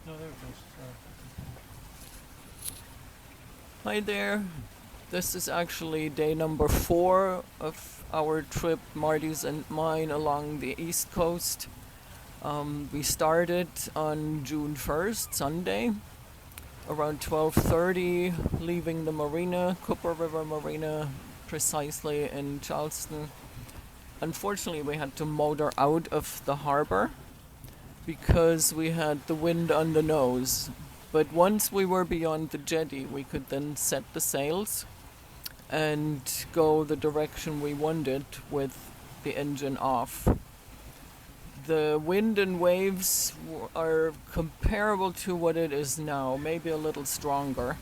No, there it goes. Hi there. This is actually day number 4 of our trip, Marty's and mine, along the East Coast. We started on June 1st, Sunday, around 12:30, leaving the marina, Cooper River Marina, precisely in Charleston. Unfortunately, we had to motor out of the harbor because we had the wind on the nose. But once we were beyond the jetty, we could then set the sails and go the direction we wanted with the engine off. The wind and waves are comparable to what it is now, maybe a little stronger.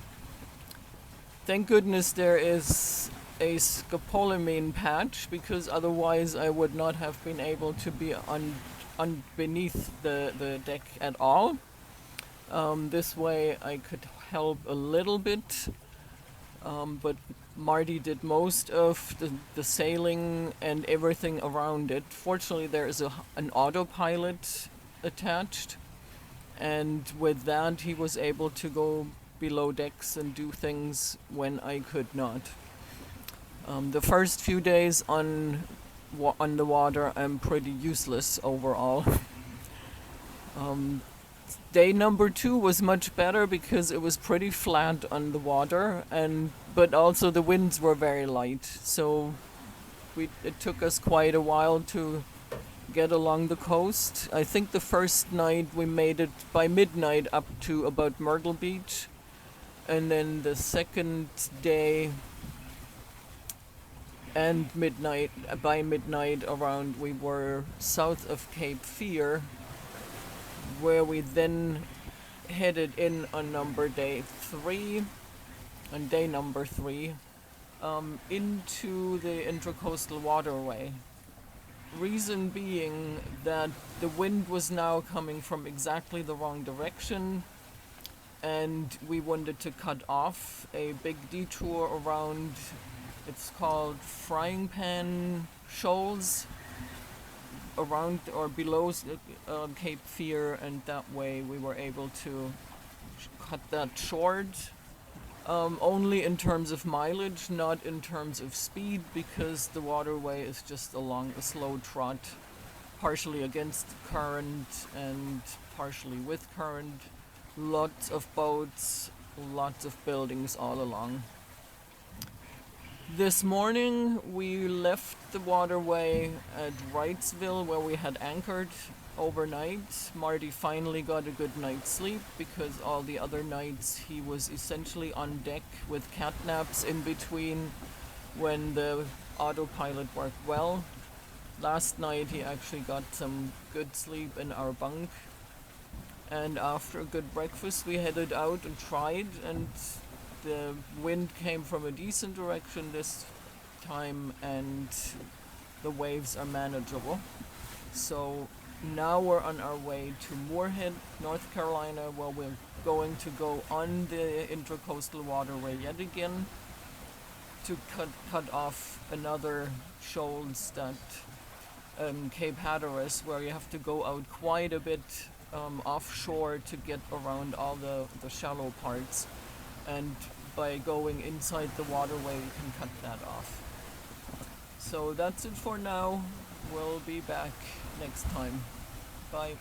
Thank goodness there is a scopolamine patch, because otherwise I would not have been able to be on beneath the deck at all. This way I could help a little bit, but Marty did most of the sailing and everything around it. Fortunately, there is an autopilot attached, and with that he was able to go below decks and do things when I could not. The first few days on the water, I'm pretty useless overall. Day number 2 was much better because it was pretty flat on the water, but also the winds were very light. So it took us quite a while to get along the coast. I think the first night we made it by midnight up to about Myrtle Beach, and then the second day and by midnight around, we were south of Cape Fear, where we then headed in on day number 3, into the intracoastal waterway. Reason being that the wind was now coming from exactly the wrong direction, and we wanted to cut off a big detour around, it's called Frying Pan Shoals, around or below Cape Fear, and that way we were able to cut that short. Only in terms of mileage, not in terms of speed, because the waterway is just along a slow trot, partially against current and partially with current. Lots of boats, lots of buildings all along. This morning we left the waterway at Wrightsville, where we had anchored overnight. Marty finally got a good night's sleep, because all the other nights he was essentially on deck with cat naps in between when the autopilot worked well. Last night he actually got some good sleep in our bunk, and after a good breakfast we headed out and tried, and the wind came from a decent direction this time, and the waves are manageable. So now we're on our way to Moorhead, North Carolina, where we're going to go on the intracoastal waterway yet again to cut off another shoals that Cape Hatteras, where you have to go out quite a bit offshore to get around all the shallow parts, and by going inside the waterway you can cut that off. So that's it for now. We'll be back next time. Bye.